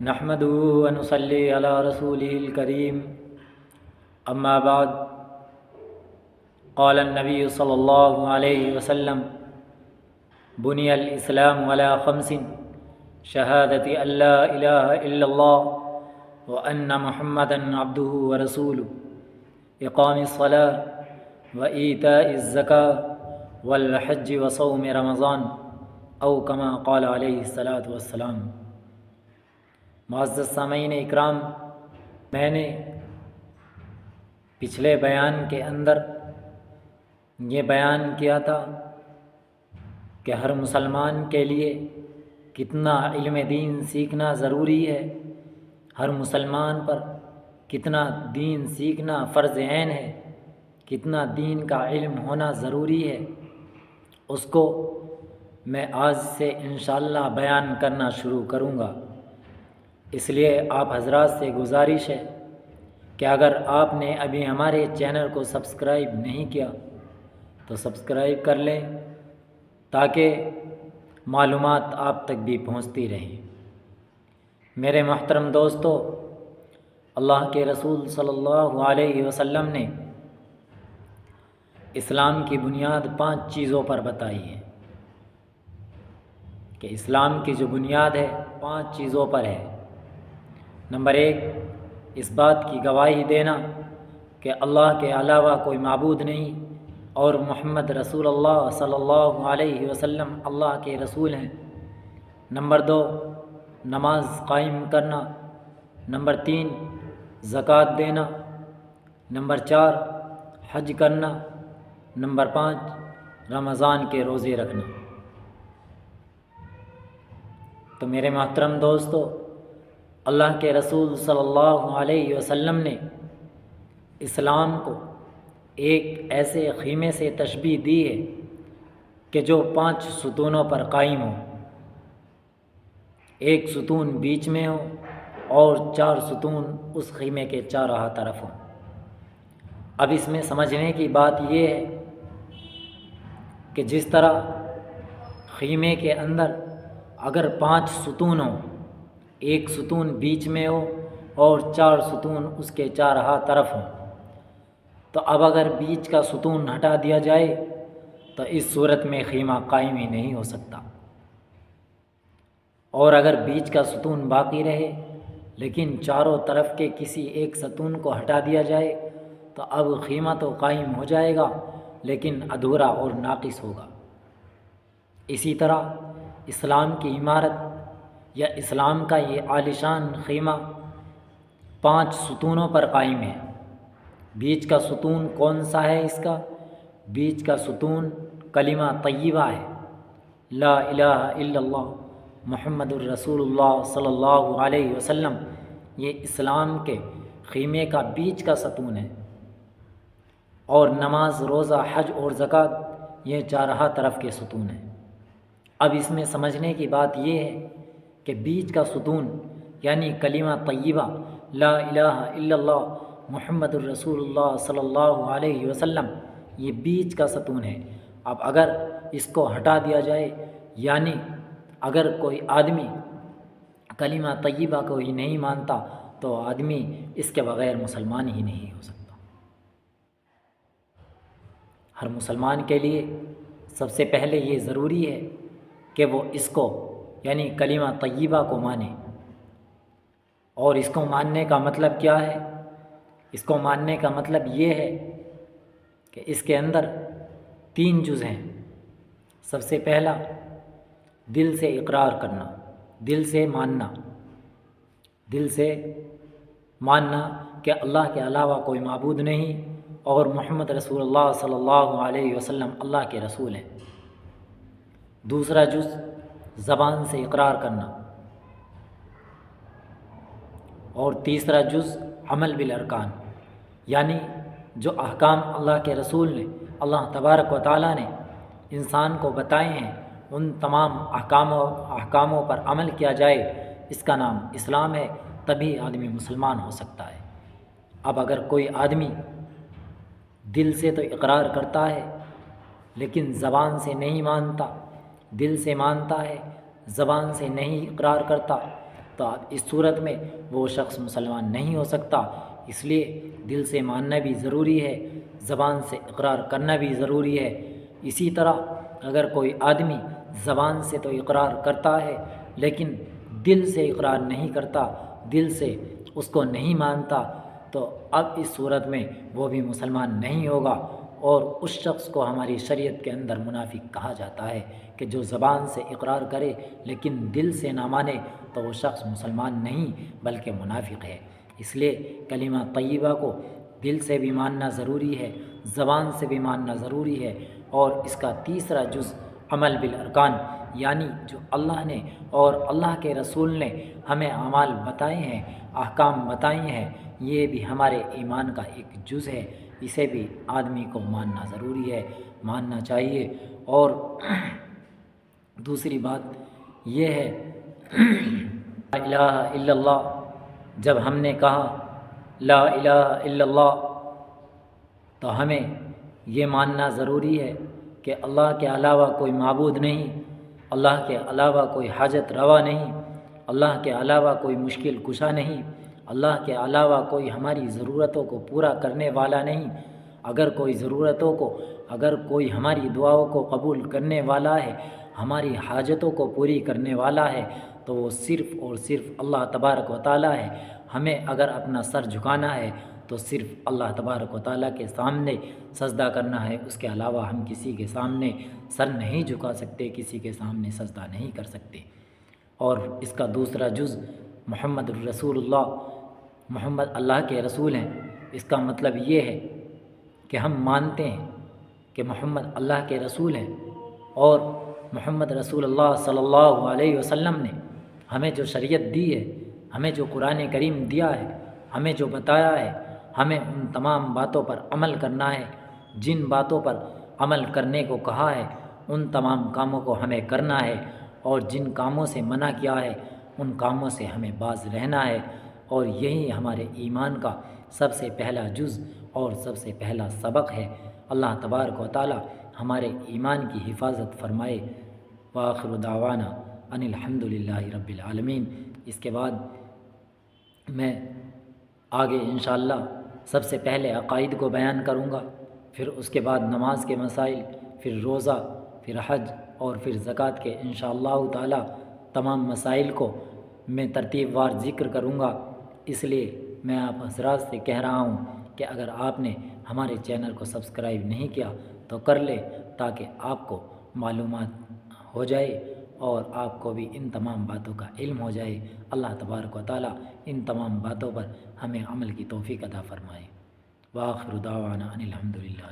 نحمده ونصلي على رسوله الكريم اما بعد قال النبي صلى الله عليه وسلم بني الاسلام على خمس شهادة ان لا اله الا الله وان محمدا عبده ورسوله اقام الصلاة وإيتاء الزكاة والحج وصوم رمضان او كما قال علیہ الصلاۃ والسلام۔ معزز سامعین اکرام، میں نے پچھلے بیان کے اندر یہ بیان کیا تھا کہ ہر مسلمان کے لیے کتنا علم دین سیکھنا ضروری ہے، ہر مسلمان پر کتنا دین سیکھنا فرض عین ہے، کتنا دین کا علم ہونا ضروری ہے، اس کو میں آج سے انشاءاللہ بیان کرنا شروع کروں گا۔ اس لیے آپ حضرات سے گزارش ہے کہ اگر آپ نے ابھی ہمارے چینل کو سبسکرائب نہیں کیا تو سبسکرائب کر لیں تاکہ معلومات آپ تک بھی پہنچتی رہیں۔ میرے محترم دوستو، اللہ کے رسول صلی اللہ علیہ وسلم نے اسلام کی بنیاد 5 چیزوں پر بتائی ہے کہ اسلام کی جو بنیاد ہے 5 چیزوں پر ہے۔ نمبر 1، اس بات کی گواہی دینا کہ اللہ کے علاوہ کوئی معبود نہیں اور محمد رسول اللہ صلی اللہ علیہ وسلم اللہ کے رسول ہیں۔ نمبر 2، نماز قائم کرنا۔ نمبر 3، زکوٰۃ دینا۔ نمبر 4، حج کرنا۔ نمبر 5، رمضان کے روزے رکھنا۔ تو میرے محترم دوستو، اللہ کے رسول صلی اللہ علیہ وسلم نے اسلام کو ایک ایسے خیمے سے تشبیہ دی ہے کہ جو 5 ستونوں پر قائم ہو، ایک ستون بیچ میں ہو اور 4 ستون اس خیمے کے چاروں طرف ہوں۔ اب اس میں سمجھنے کی بات یہ ہے کہ جس طرح خیمے کے اندر اگر 5 ستون ہوں، ایک ستون بیچ میں ہو اور 4 ستون اس کے چاروں طرف ہوں، تو اب اگر بیچ کا ستون ہٹا دیا جائے تو اس صورت میں خیمہ قائم ہی نہیں ہو سکتا، اور اگر بیچ کا ستون باقی رہے لیکن چاروں طرف کے کسی ایک ستون کو ہٹا دیا جائے تو اب خیمہ تو قائم ہو جائے گا لیکن ادھورا اور ناقص ہوگا۔ اسی طرح اسلام کی عمارت یا اسلام کا یہ عالیشان خیمہ 5 ستونوں پر قائم ہے۔ بیچ کا ستون کون سا ہے؟ اس کا بیچ کا ستون کلمہ طیبہ ہے، لا الہ الا اللہ محمد الرسول اللہ صلی اللہ علیہ وسلم۔ یہ اسلام کے خیمے کا بیچ کا ستون ہے، اور نماز، روزہ، حج اور زکوٰۃ یہ چاروں طرف کے ستون ہیں۔ اب اس میں سمجھنے کی بات یہ ہے کہ بیچ کا ستون یعنی کلمہ طیبہ لا الہ الا اللہ محمد الرسول اللہ صلی اللہ علیہ وسلم، یہ بیچ کا ستون ہے۔ اب اگر اس کو ہٹا دیا جائے، یعنی اگر کوئی آدمی کلمہ طیبہ کو ہی نہیں مانتا تو آدمی اس کے بغیر مسلمان ہی نہیں ہو سکتا۔ ہر مسلمان کے لیے سب سے پہلے یہ ضروری ہے کہ وہ اس کو یعنی کلمہ طیبہ کو مانے۔ اور اس کو ماننے کا مطلب کیا ہے؟ اس کو ماننے کا مطلب یہ ہے کہ اس کے اندر 3 جز ہیں۔ سب سے پہلا، دل سے اقرار کرنا، دل سے ماننا، دل سے ماننا کہ اللہ کے علاوہ کوئی معبود نہیں اور محمد رسول اللہ صلی اللہ علیہ وسلم اللہ کے رسول ہیں۔ دوسرا جز، زبان سے اقرار کرنا، اور تیسرا جز، عمل بالارکان، یعنی جو احکام اللہ کے رسول نے، اللہ تبارک و تعالیٰ نے انسان کو بتائے ہیں، ان تمام احکاموں پر عمل کیا جائے، اس کا نام اسلام ہے، تبھی آدمی مسلمان ہو سکتا ہے۔ اب اگر کوئی آدمی دل سے تو اقرار کرتا ہے لیکن زبان سے نہیں مانتا، دل سے مانتا ہے زبان سے نہیں اقرار کرتا، تو اب اس صورت میں وہ شخص مسلمان نہیں ہو سکتا۔ اس لیے دل سے ماننا بھی ضروری ہے، زبان سے اقرار کرنا بھی ضروری ہے۔ اسی طرح اگر کوئی آدمی زبان سے تو اقرار کرتا ہے لیکن دل سے اقرار نہیں کرتا، دل سے اس کو نہیں مانتا، تو اب اس صورت میں وہ بھی مسلمان نہیں ہوگا، اور اس شخص کو ہماری شریعت کے اندر منافق کہا جاتا ہے کہ جو زبان سے اقرار کرے لیکن دل سے نہ مانے تو وہ شخص مسلمان نہیں بلکہ منافق ہے۔ اس لیے کلمہ طیبہ کو دل سے بھی ماننا ضروری ہے، زبان سے بھی ماننا ضروری ہے، اور اس کا تیسرا جز عمل بالارکان، یعنی جو اللہ نے اور اللہ کے رسول نے ہمیں اعمال بتائے ہیں، احکام بتائے ہیں، یہ بھی ہمارے ایمان کا ایک جز ہے، اسے بھی آدمی کو ماننا ضروری ہے، ماننا چاہیے۔ اور دوسری بات یہ ہے لا الہ الا اللہ، جب ہم نے کہا لا الہ الا اللہ تو ہمیں یہ ماننا ضروری ہے کہ اللہ کے علاوہ کوئی معبود نہیں، اللہ کے علاوہ کوئی حاجت روا نہیں، اللہ کے علاوہ کوئی مشکل کشا نہیں، اللہ کے علاوہ کوئی ہماری ضرورتوں کو پورا کرنے والا نہیں۔ اگر کوئی ضرورتوں کو، اگر کوئی ہماری دعاؤں کو قبول کرنے والا ہے، ہماری حاجتوں کو پوری کرنے والا ہے، تو وہ صرف اور صرف اللہ تبارک و تعالیٰ ہے۔ ہمیں اگر اپنا سر جھکانا ہے تو صرف اللہ تبارک و تعالیٰ کے سامنے سجدہ کرنا ہے، اس کے علاوہ ہم کسی کے سامنے سر نہیں جھکا سکتے، کسی کے سامنے سجدہ نہیں کر سکتے۔ اور اس کا دوسرا جز محمد الرسول اللہ، محمد اللہ کے رسول ہیں۔ اس کا مطلب یہ ہے کہ ہم مانتے ہیں کہ محمد اللہ کے رسول ہیں، اور محمد رسول اللہ صلی اللہ علیہ وسلم نے ہمیں جو شریعت دی ہے، ہمیں جو قرآن کریم دیا ہے، ہمیں جو بتایا ہے، ہمیں ان تمام باتوں پر عمل کرنا ہے۔ جن باتوں پر عمل کرنے کو کہا ہے ان تمام کاموں کو ہمیں کرنا ہے، اور جن کاموں سے منع کیا ہے ان کاموں سے ہمیں باز رہنا ہے۔ اور یہی ہمارے ایمان کا سب سے پہلا جز اور سب سے پہلا سبق ہے۔ اللہ تبارک و تعالی ہمارے ایمان کی حفاظت فرمائے۔ وآخر دعوانا ان الحمد للہ رب العالمین۔ اس کے بعد میں آگے انشاءاللہ سب سے پہلے عقائد کو بیان کروں گا، پھر اس کے بعد نماز کے مسائل، پھر روزہ، پھر حج اور پھر زکوٰۃ کے انشاءاللہ تعالی تمام مسائل کو میں ترتیب وار ذکر کروں گا۔ اس لیے میں آپ حضرات سے کہہ رہا ہوں کہ اگر آپ نے ہمارے چینل کو سبسکرائب نہیں کیا تو کر لیں، تاکہ آپ کو معلومات ہو جائے اور آپ کو بھی ان تمام باتوں کا علم ہو جائے۔ اللہ تبارک و تعالی ان تمام باتوں پر ہمیں عمل کی توفیق عطا فرمائے۔ وآخر دعوانا ان الحمد للہ۔